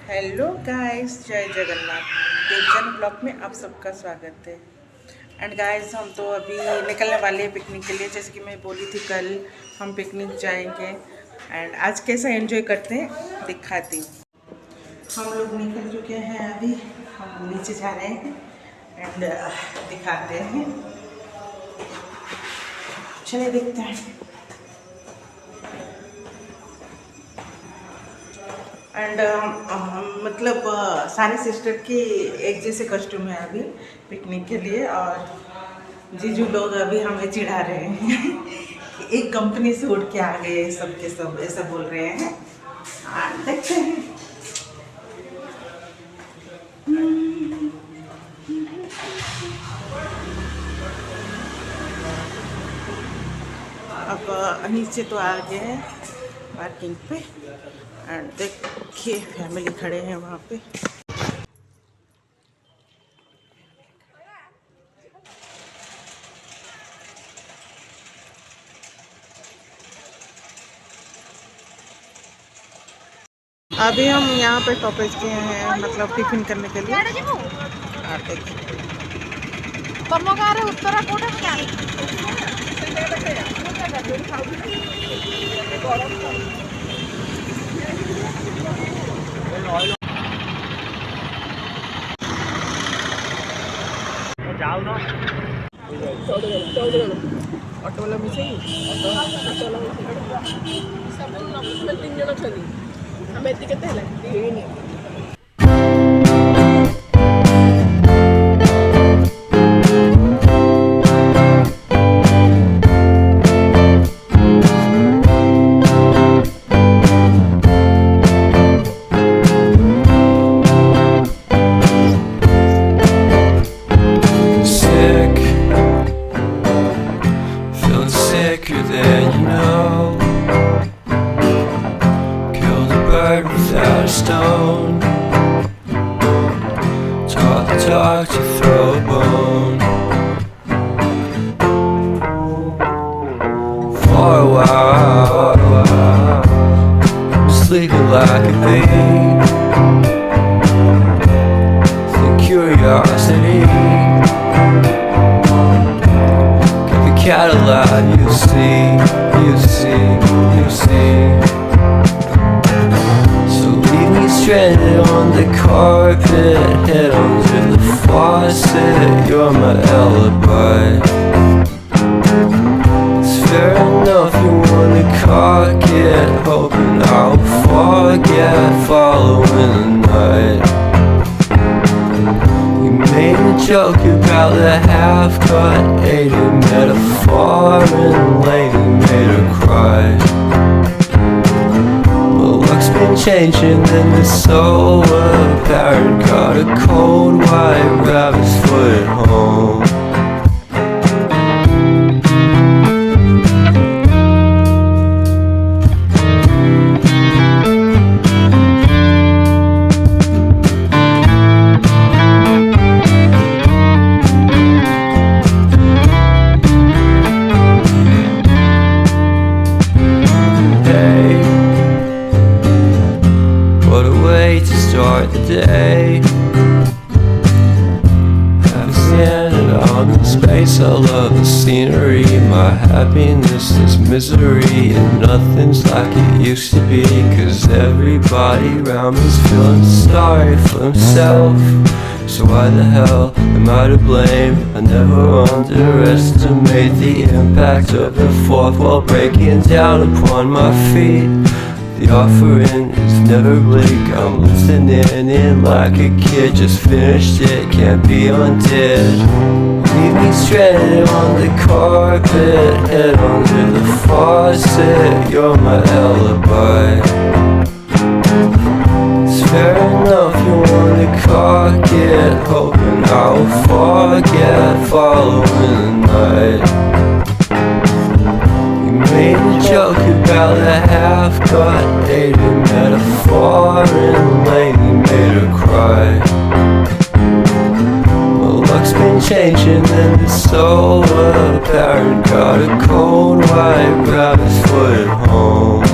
Hello guys, जय Jagannath. Devyani blog में आप सबका स्वागत है। एंड गाइस, हम तो अभी निकलने वाले हैं पिकनिक के लिए। जैसे कि मैं बोली थी कल हम पिकनिक जाएंगे। एंड आज कैसा एंजॉय करते हैं दिखाती हूँ। हम लोग निकल चुके हैं, अभी हम नीचे जा रहे हैं एंड दिखाते हैं। चलिए देखते हैं। एंड मतलब सारे सिस्टर की एक जैसे कॉस्ट्यूम है अभी पिकनिक के लिए। और जीजू लोग अभी हमें चिढ़ा रहे हैं कि एक कंपनी से उड़ के आ गए, सबके सब ऐसा बोल रहे हैं। देखते हैं। अब नीचे तो आ गए हैं पार्किंग पे। एंड देखिए फैमिली खड़े हैं वहाँ पे। अभी हम यहाँ पे टॉपेज किए हैं, मतलब टिफिन करने के लिए। और देखिए तम गाँव उत्तरा कोटे ऑटो वाला मिसेगी। तीन जन अच्छा आम एति के sicker than you know. Killed a bird without a stone. Taught the dog to throw a bone. For a while, sleeping like a babe. The curiosity. Cadillac, you see. So leave me stranded on the carpet, head under the faucet. You're my alibi. It's fair enough you wanna cock it, hoping I'll forget following the night. You made a joke about the half-cut, ate a metaphor and lady made her cry. Well, luck's been changing and it's so apparent. Got a cold white rabbit's foot at home. Start the day. Haven't seen it out in space. I love the scenery. My happiness is misery, and nothing's like it used to be. 'Cause everybody around me's feeling sorry for himself. So why the hell am I to blame? I never underestimate the impact of the fourth wall breaking down upon my feet. The offering is never bleak. I'm listening in like a kid, just finished it, can't be undid. Leave me stranded on the carpet, head under the faucet. You're my alibi. It's fair enough you wanna cock it, hoping I'll forget following the night. Made a joke about a half-cut, ate a metaphor and lady made her cry. Well, luck's been changing and it's so apparent. Got a cold white rabbit's foot at home.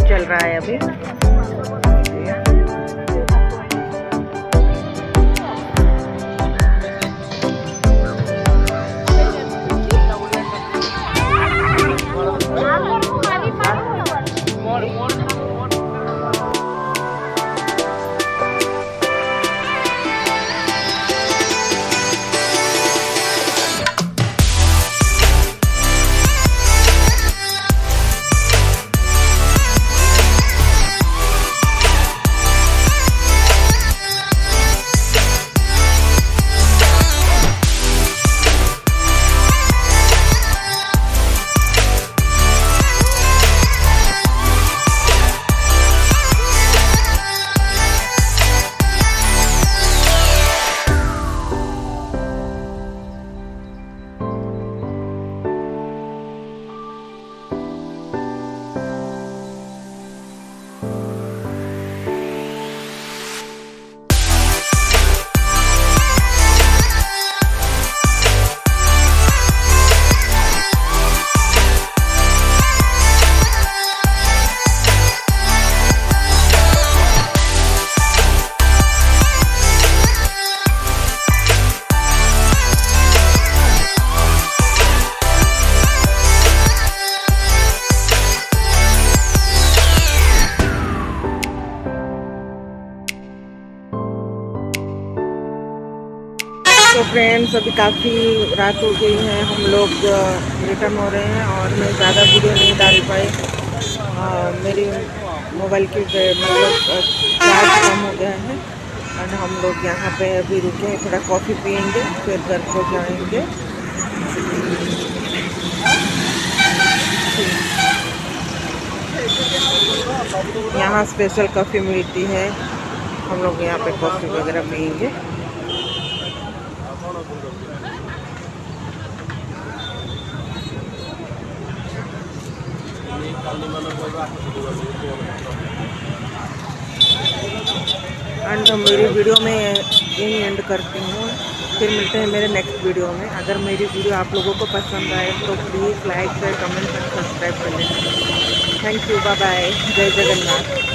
चल रहा है अभी। तो friends अभी काफ़ी रात हो गई है, हम लोग रिटर्न हो रहे हैं और मैं ज़्यादा वीडियो नहीं डाल पाई। मेरी मोबाइल की मतलब चार्ज कम हो गया है और हम लोग यहाँ पे अभी रुके हैं, थोड़ा कॉफ़ी पियेंगे फिर घर को जाएंगे। यहाँ स्पेशल कॉफ़ी मिलती है, हम लोग यहाँ पे कॉफ़ी वगैरह पियेंगे। एंड मेरी वीडियो में यही एंड करती हूँ, फिर मिलते हैं मेरे नेक्स्ट वीडियो में। अगर मेरी वीडियो आप लोगों को पसंद आए तो please like share comment and subscribe कर लेना। थैंक यू, बाय बाय, जय जगन्नाथ।